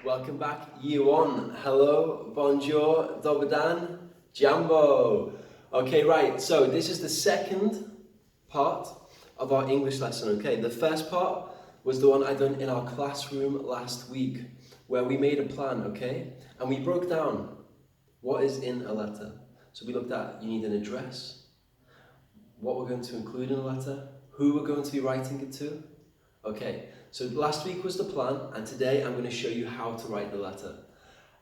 Welcome back, Year 1. Hello, bonjour, dobar dan, jambo. Okay, right, so this is the second part of our English lesson, okay? The first part was the one I done in our classroom last week, where we made a plan, okay? And we broke down what is in a letter. So we looked at, you need an address, what we're going to include in a letter, who we're going to be writing it to. Okay, so last week was the plan, and today I'm going to show you how to write the letter.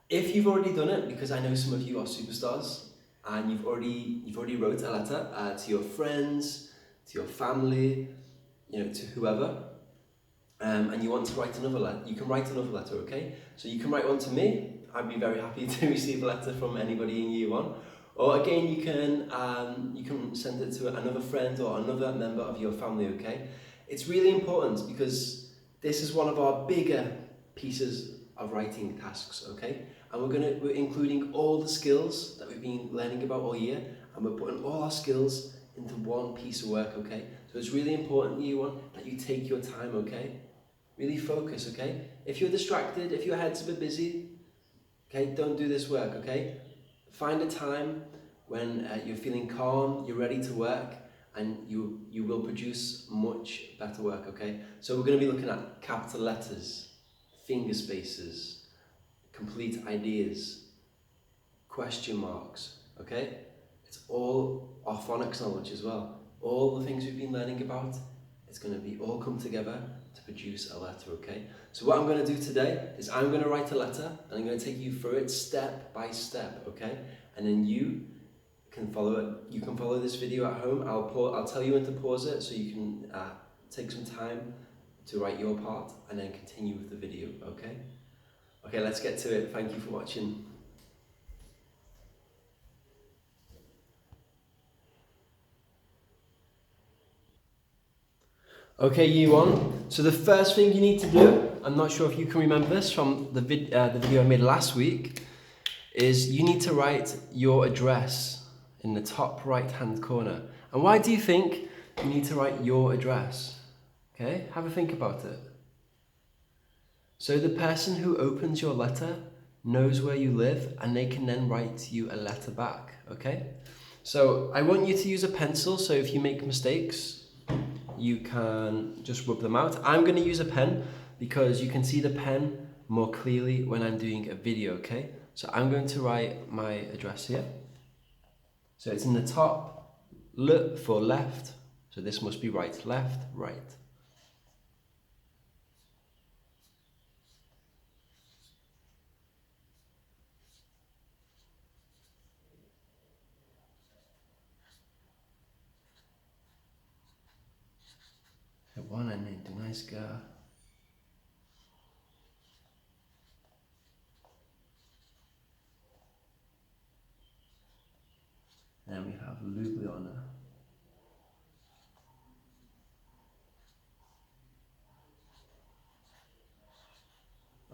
If you've already done it, because I know some of you are superstars, and you've already wrote a letter to your friends, to your family, to whoever, and you want to write another letter, you can write another letter, okay? So you can write one to me. I'd be very happy to receive a letter from anybody in Year 1. Or again, you can send it to another friend or another member of your family, okay? It's really important because this is one of our bigger pieces of writing tasks, okay? And we're including all the skills that we've been learning about all year, and we're putting all our skills into one piece of work, okay? So it's really important, Year 1, that you take your time, okay? Really focus, okay? If you're distracted, if your head's a bit busy, okay, don't do this work, okay? Find a time when you're feeling calm, you're ready to work, and you will produce much better work, okay? So we're going to be looking at capital letters, finger spaces, complete ideas, question marks, okay? It's all our phonics knowledge as well. All the things we've been learning about, it's going to be all come together to produce a letter, okay? So what I'm going to do today is I'm going to write a letter, and I'm going to take you through it step by step, okay? And then you can follow it. You can follow this video at home. I'll tell you when to pause it so you can take some time to write your part and then continue with the video, okay? Okay, let's get to it. Thank you for watching. Okay, Year 1. So the first thing you need to do, I'm not sure if you can remember this from the video I made last week, is you need to write your address in the top right hand corner. And why do you think you need to write your address? Okay, have a think about it. So the person who opens your letter knows where you live, and they can then write you a letter back, okay? So I want you to use a pencil, so if you make mistakes, you can just rub them out. I'm going to use a pen because you can see the pen more clearly when I'm doing a video, okay? So I'm going to write my address here. So it's in the top, L for left, so this must be right, left, right. One and then do nice girl. And then we have Ljubljana.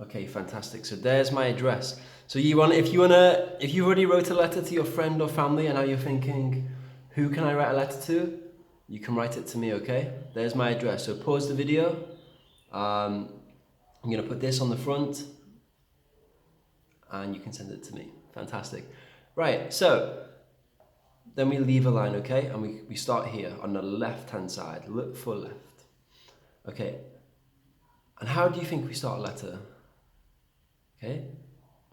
Okay, fantastic. So there's my address. So if you already wrote a letter to your friend or family and now you're thinking, who can I write a letter to? You can write it to me, okay? There's my address. So pause the video. I'm going to put this on the front and you can send it to me. Fantastic. Right, so then we leave a line, okay? And we start here on the left-hand side. Look for left. Okay. And how do you think we start a letter? Okay.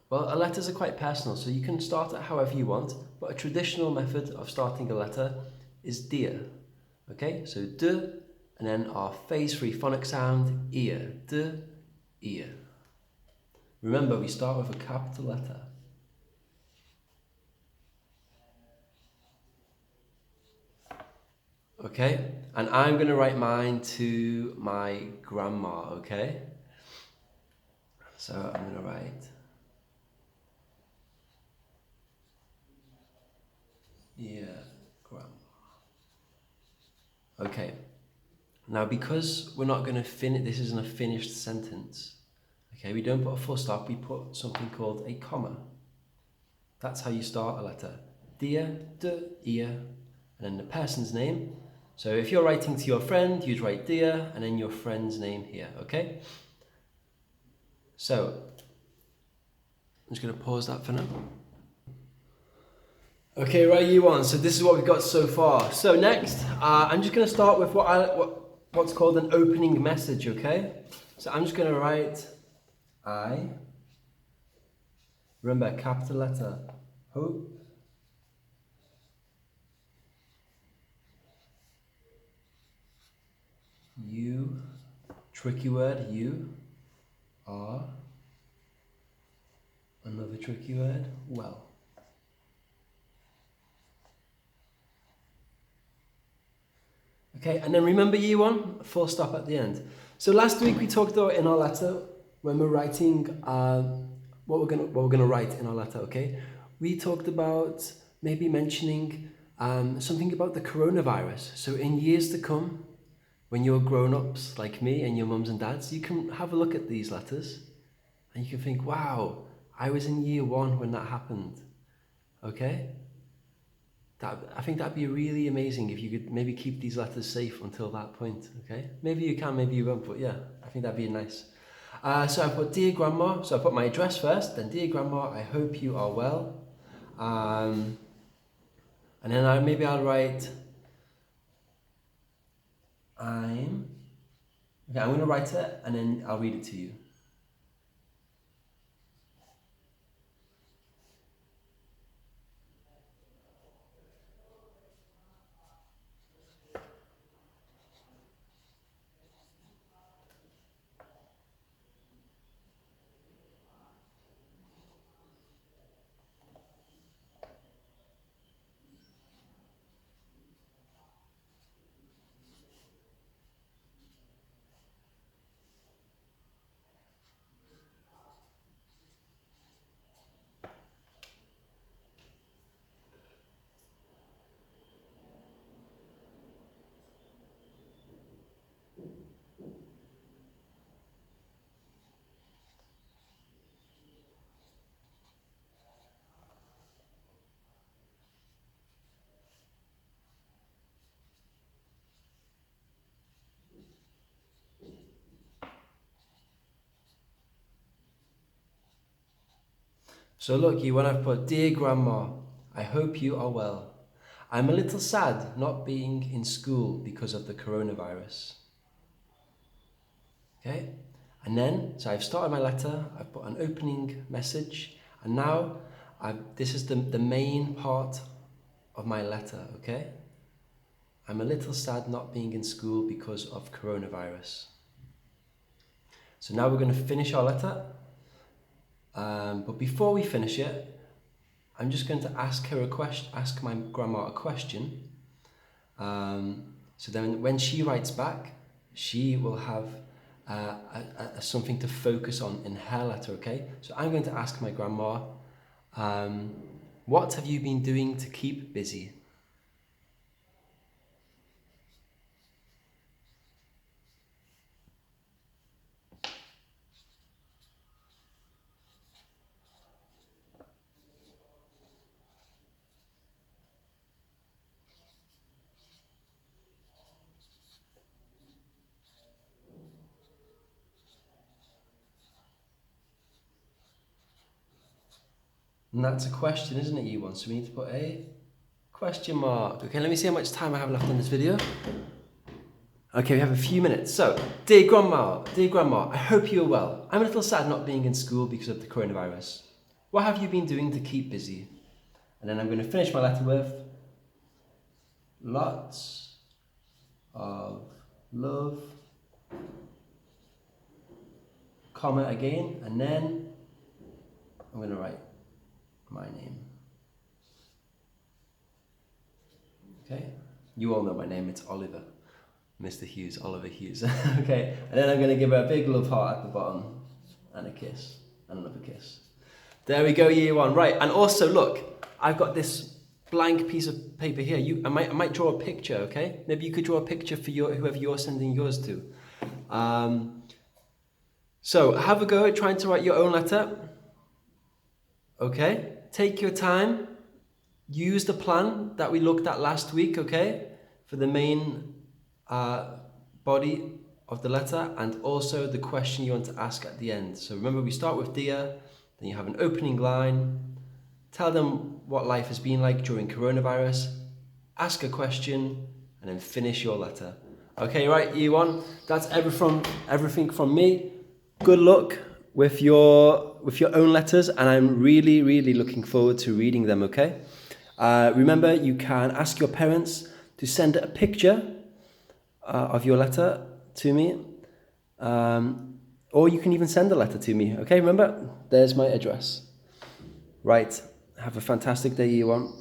Well, letters are quite personal, so you can start it however you want, but a traditional method of starting a letter is dear. Okay, so de, and then our phase-free phonic sound, ear, de, ear. Remember, we start with a capital letter. Okay, and I'm going to write mine to my grandma, okay? So I'm going to write, yeah, grandma. Okay, now because we're not going to finish, this isn't a finished sentence, okay, we don't put a full stop, we put something called a comma. That's how you start a letter. Dear, de, ear, and then the person's name. So if you're writing to your friend, you'd write dear, and then your friend's name here, okay? So, just going to pause that for now. Okay, right, you on. So this is what we've got so far. So next, I'm just going to start with what's called an opening message, okay? So I'm just going to write I, remember, capital letter, hope you, tricky word, you are, another tricky word, well. Okay, and then remember year one, full stop at the end. So last week we talked about in our letter, when we're writing what we're gonna write in our letter, okay? We talked about maybe mentioning something about the coronavirus. So in years to come, when you're grown-ups like me and your mums and dads, you can have a look at these letters and you can think, wow, I was in year one when that happened, okay? I think that'd be really amazing if you could maybe keep these letters safe until that point, okay? Maybe you can, maybe you won't, but yeah, I think that'd be nice. So I put Dear Grandma, so I put my address first, then Dear Grandma, I hope you are well. And then maybe I'll write, I'm going to write it and then I'll read it to you. So look, when I've put, Dear Grandma, I hope you are well. I'm a little sad not being in school because of the coronavirus. Okay? And then, so I've started my letter, I've put an opening message, and now this is the main part of my letter, okay? I'm a little sad not being in school because of coronavirus. So now we're going to finish our letter. But before we finish it, I'm just going to ask my grandma a question. So then when she writes back, she will have something to focus on in her letter, okay? So I'm going to ask my grandma, what have you been doing to keep busy? And that's a question, isn't it, you want? So we need to put a question mark. Okay, let me see how much time I have left on this video. Okay, we have a few minutes. So, Dear Grandma, I hope you're well. I'm a little sad not being in school because of the coronavirus. What have you been doing to keep busy? And then I'm going to finish my letter with lots of love, comma again, and then I'm going to write my name. Okay, you all know my name, it's Oliver. Mr. Hughes, Oliver Hughes. Okay, and then I'm going to give her a big love heart at the bottom, and a kiss, and another kiss. There we go, year one. Right, and also look, I've got this blank piece of paper here. I might draw a picture, okay? Maybe you could draw a picture for whoever you're sending yours to. So have a go at trying to write your own letter. Okay, take your time. Use the plan that we looked at last week, okay? For the main body of the letter and also the question you want to ask at the end. So remember, we start with dear, Then you have an opening line. Tell them what life has been like during coronavirus. Ask a question, and then finish your letter. Okay, right, year one. That's everything from me. Good luck with your own letters, and I'm really, really looking forward to reading them. Okay. Remember, you can ask your parents to send a picture of your letter to me, or you can even send a letter to me. Okay, remember, there's my address. Right. Have a fantastic day, year one.